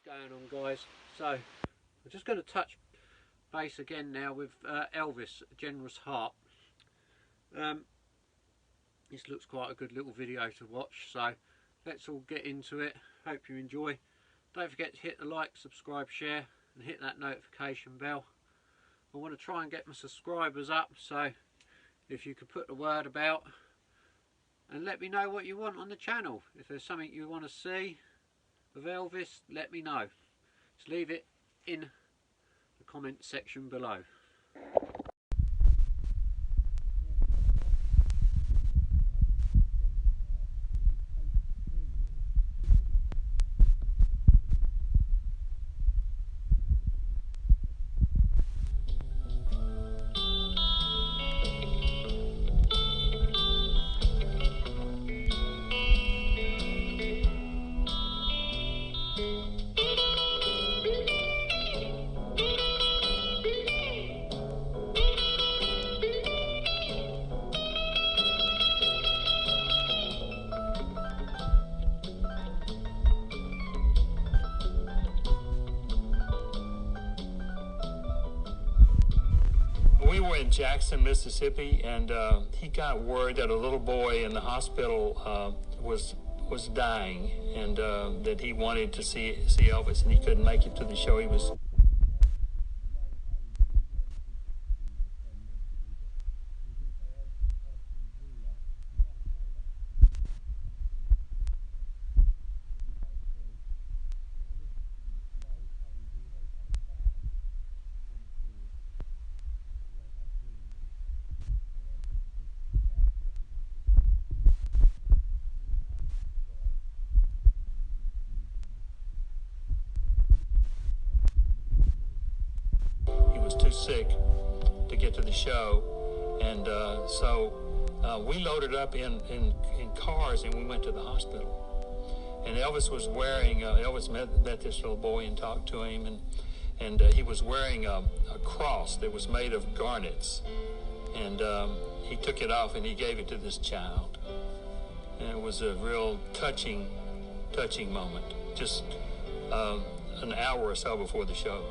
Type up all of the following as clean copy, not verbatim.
Going on, guys? So I'm just going to touch base again now with Elvis, Generous Heart. This looks quite a good little video to watch, so let's all get into it. Hope you enjoy. Don't forget to hit the like, subscribe, share and hit that notification bell. I want to try and get my subscribers up, so if you could put the word about and let me know what you want on the channel. If there's something you want to see of Elvis, let me know. Just leave it in the comment section below. We were in Jackson, Mississippi, and he got word that a little boy in the hospital was dying, and that he wanted to see Elvis, and he couldn't make it to the show. He was too sick to get to the show, and so we loaded up in cars and we went to the hospital. And Elvis was wearing Elvis met this little boy and talked to him, and he was wearing a cross that was made of garnets, and he took it off and he gave it to this child, and it was a real touching moment, just an hour or so before the show.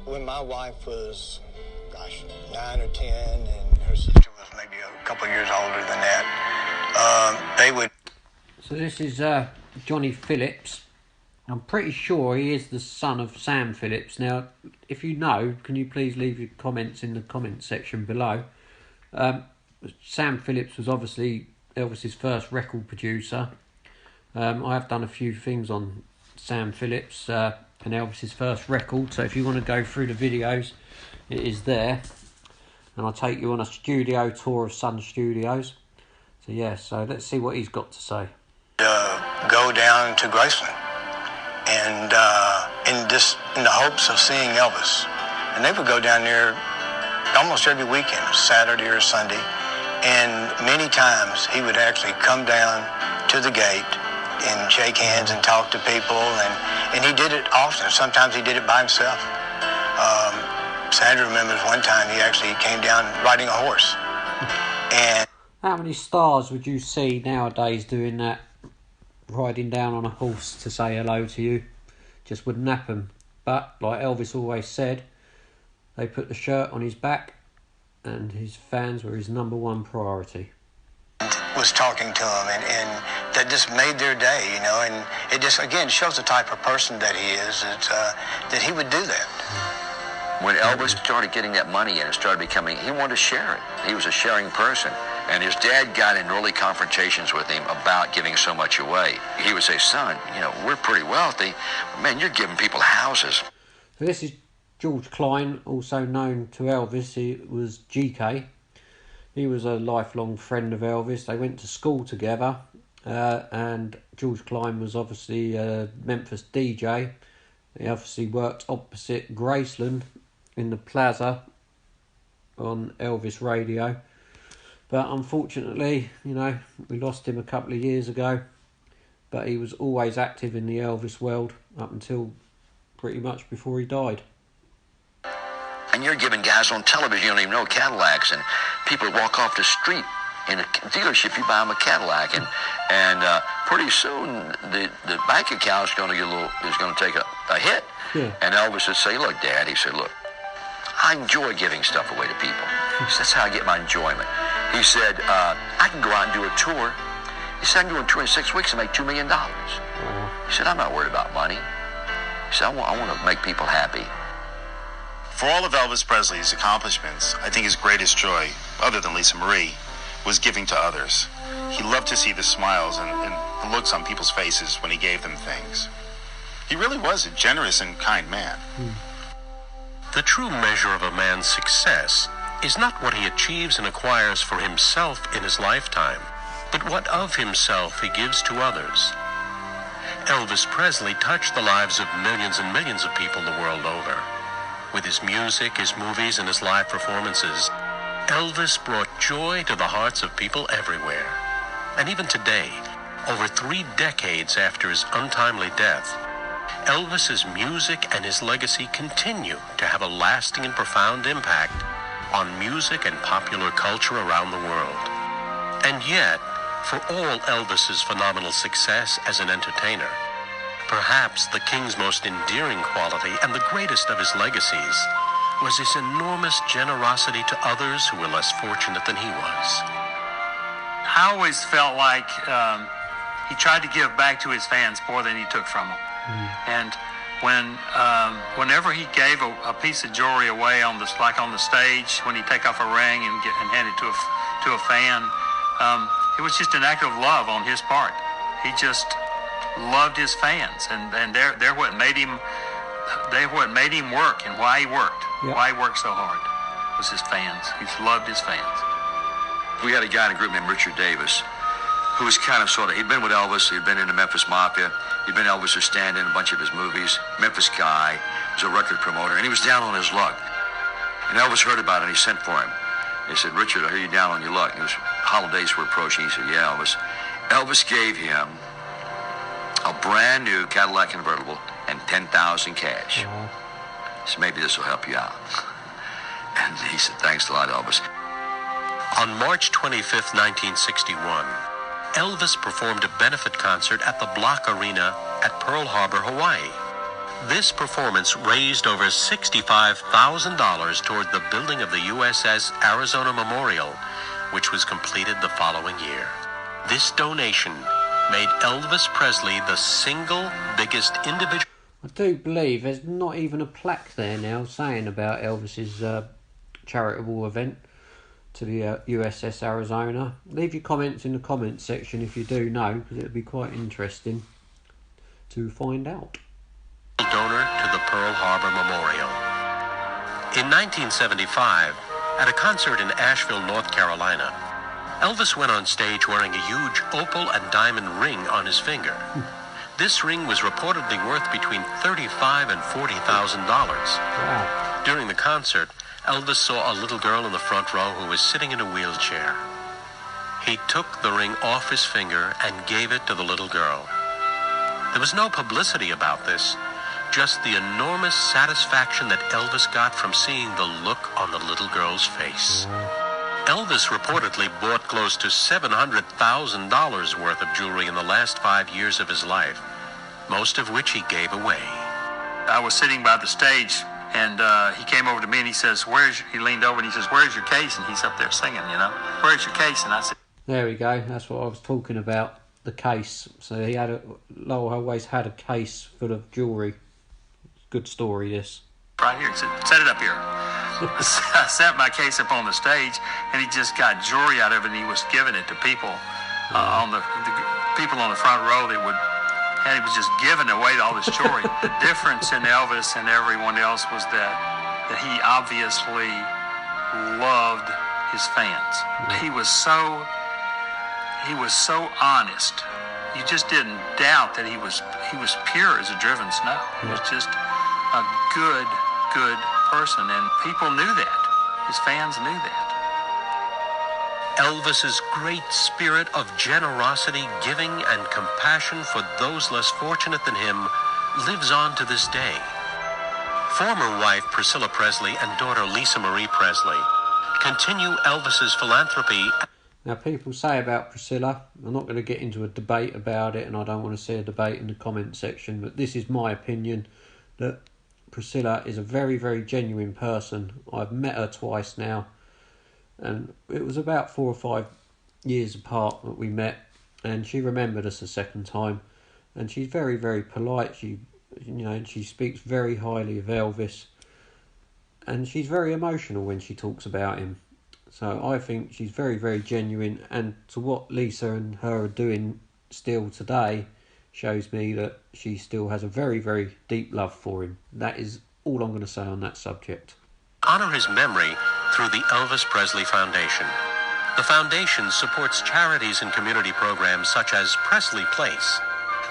When my wife was, 9 or 10, and her sister was maybe a couple of years older than that, they would... So this is Johnny Phillips. I'm pretty sure he is the son of Sam Phillips. Now, if you know, can you please leave your comments in the comment section below. Sam Phillips was obviously Elvis's first record producer. I have done a few things on Sam Phillips and Elvis's first record, so if you want to go through the videos, it is there, and I'll take you on a studio tour of Sun Studios. So yeah, so let's see what he's got to say. Go down to Graceland and in the hopes of seeing Elvis, and they would go down there almost every weekend, Saturday or Sunday, and many times he would actually come down to the gate and shake hands and talk to people, and he did it often. Sometimes he did it by himself. Sandra remembers one time he actually came down riding a horse. And how many stars would you see nowadays doing that, riding down on a horse to say hello to you? Just wouldn't happen. But like Elvis always said, they put the shirt on his back, and his fans were his #1 priority. Was talking to him, and that just made their day, you know, and it just, again, shows the type of person that he is, that he would do that. When Elvis started getting that money in and started becoming, he wanted to share it. He was a sharing person. And his dad got in early confrontations with him about giving so much away. He would say, son, you know, we're pretty wealthy. Man, you're giving people houses. So this is George Klein, also known to Elvis. He was GK. He was a lifelong friend of Elvis. They went to school together, and George Klein was obviously a Memphis DJ. He obviously worked opposite Graceland in the plaza on Elvis radio. But unfortunately, you know, we lost him a couple of years ago. But he was always active in the Elvis world up until pretty much before he died. And you're giving guys on television you don't even know Cadillacs, and people walk off the street in a dealership, you buy him a Cadillac, and pretty soon the bank account is going to take a hit. Yeah. And Elvis would say, "Look, Dad," he said, "look, I enjoy giving stuff away to people. He said, that's how I get my enjoyment." He said, "I can go out and do a tour." He said, "I can do a tour in 6 weeks and make $2 million." He said, "I'm not worried about money." He said, I want to make people happy." For all of Elvis Presley's accomplishments, I think his greatest joy, other than Lisa Marie, was giving to others. He loved to see the smiles and the looks on people's faces when he gave them things. He really was a generous and kind man. The true measure of a man's success is not what he achieves and acquires for himself in his lifetime, but what of himself he gives to others. Elvis Presley touched the lives of millions and millions of people the world over. With his music, his movies, and his live performances, Elvis brought joy to the hearts of people everywhere. And even today, over 3 decades after his untimely death, Elvis's music and his legacy continue to have a lasting and profound impact on music and popular culture around the world. And yet, for all Elvis's phenomenal success as an entertainer, perhaps the King's most endearing quality and the greatest of his legacies was his enormous generosity to others who were less fortunate than he was. I always felt like he tried to give back to his fans more than he took from them. And whenever he gave a piece of jewelry away on the stage, when he take off a ring and hand it to a fan, it was just an act of love on his part. He just loved his fans, and they're what made him work and why he worked. Yep. Why he worked so hard was his fans. He loved his fans. We had a guy in a group named Richard Davis, who was kind of he'd been with Elvis, he'd been in the Memphis Mafia, he'd been Elvis' stand-in in a bunch of his movies, Memphis guy, was a record promoter, and he was down on his luck. And Elvis heard about it, and he sent for him. He said, "Richard, I hear you down on your luck." Holidays were approaching. He said, "Yeah, Elvis." Elvis gave him a brand new Cadillac convertible and $10,000 cash. So maybe this will help you out. And he said, "Thanks a lot, Elvis." On March 25, 1961, Elvis performed a benefit concert at the Block Arena at Pearl Harbor, Hawaii. This performance raised over $65,000 toward the building of the USS Arizona Memorial, which was completed the following year. This donation made Elvis Presley the single biggest individual. I do believe there's not even a plaque there now saying about Elvis's charitable event to the USS Arizona. Leave your comments in the comments section if you do know, because it would be quite interesting to find out. Donor to the Pearl Harbor Memorial. In 1975, at a concert in Asheville, North Carolina, Elvis went on stage wearing a huge opal and diamond ring on his finger. This ring was reportedly worth between $35,000 and $40,000. Wow. During the concert, Elvis saw a little girl in the front row who was sitting in a wheelchair. He took the ring off his finger and gave it to the little girl. There was no publicity about this, just the enormous satisfaction that Elvis got from seeing the look on the little girl's face. Elvis reportedly bought close to $700,000 worth of jewelry in the last 5 years of his life, most of which he gave away. I was sitting by the stage, and he came over to me and he says, he leaned over and he says, "Where's your case?" And he's up there singing, "Where's your case?" And I said, There we go. That's what I was talking about, the case. So he had Lowell always had a case full of jewellery. Good story, this. "Right here." He said, "Set it up here." I set my case up on the stage, and he just got jewelry out of it, and he was giving it to people on the people on the front row and he was just giving away all this jewelry. The difference in Elvis and everyone else was that he obviously loved his fans. He was so honest. You just didn't doubt that he was pure as a driven snow. He was just a good person, and people knew that. His fans knew that. Elvis's great spirit of generosity, giving, and compassion for those less fortunate than him lives on to this day. Former wife Priscilla Presley and daughter Lisa Marie Presley continue Elvis's philanthropy. Now, people say about Priscilla, I'm not going to get into a debate about it, and I don't want to see a debate in the comment section, but this is my opinion, that Priscilla is a very, very genuine person. I've met her twice now, and it was about 4 or 5 years apart that we met, and she remembered us a second time, and she's very, very polite. She speaks very highly of Elvis, and she's very emotional when she talks about him. So I think she's very, very genuine, and to what Lisa and her are doing still today shows me that she still has a very, very deep love for him. That is all I'm going to say on that subject. Honor his memory through the Elvis Presley Foundation. The foundation supports charities and community programs such as Presley Place,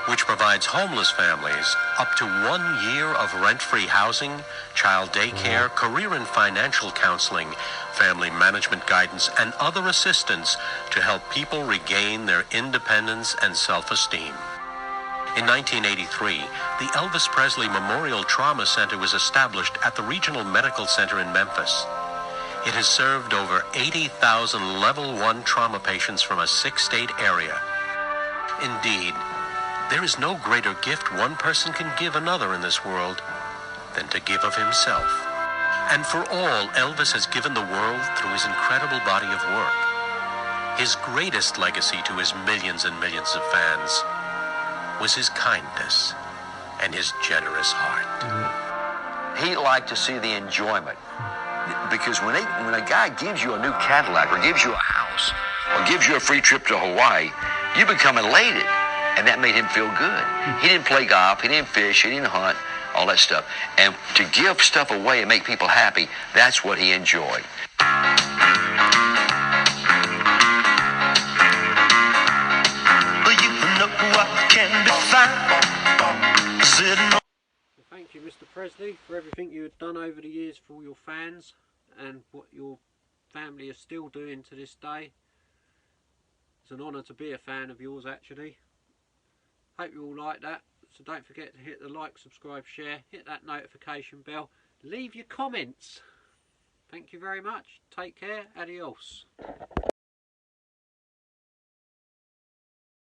which provides homeless families up to 1 year of rent-free housing, child daycare, career and financial counseling, family management guidance, and other assistance to help people regain their independence and self-esteem. In 1983, the Elvis Presley Memorial Trauma Center was established at the Regional Medical Center in Memphis. It has served over 80,000 Level 1 trauma patients from a 6-state area. Indeed, there is no greater gift one person can give another in this world than to give of himself. And for all Elvis has given the world through his incredible body of work, his greatest legacy to his millions and millions of fans was his kindness and his generous heart. He liked to see the enjoyment. Because when a guy gives you a new Cadillac or gives you a house or gives you a free trip to Hawaii, you become elated. And that made him feel good. He didn't play golf, he didn't fish, he didn't hunt, all that stuff. And to give stuff away and make people happy, that's what he enjoyed. Thank you, Mr. Presley, for everything you have done over the years for all your fans and what your family is still doing to this day. It's an honour to be a fan of yours, actually. Hope you all like that. So don't forget to hit the like, subscribe, share, hit that notification bell, leave your comments. Thank you very much. Take care. Adios.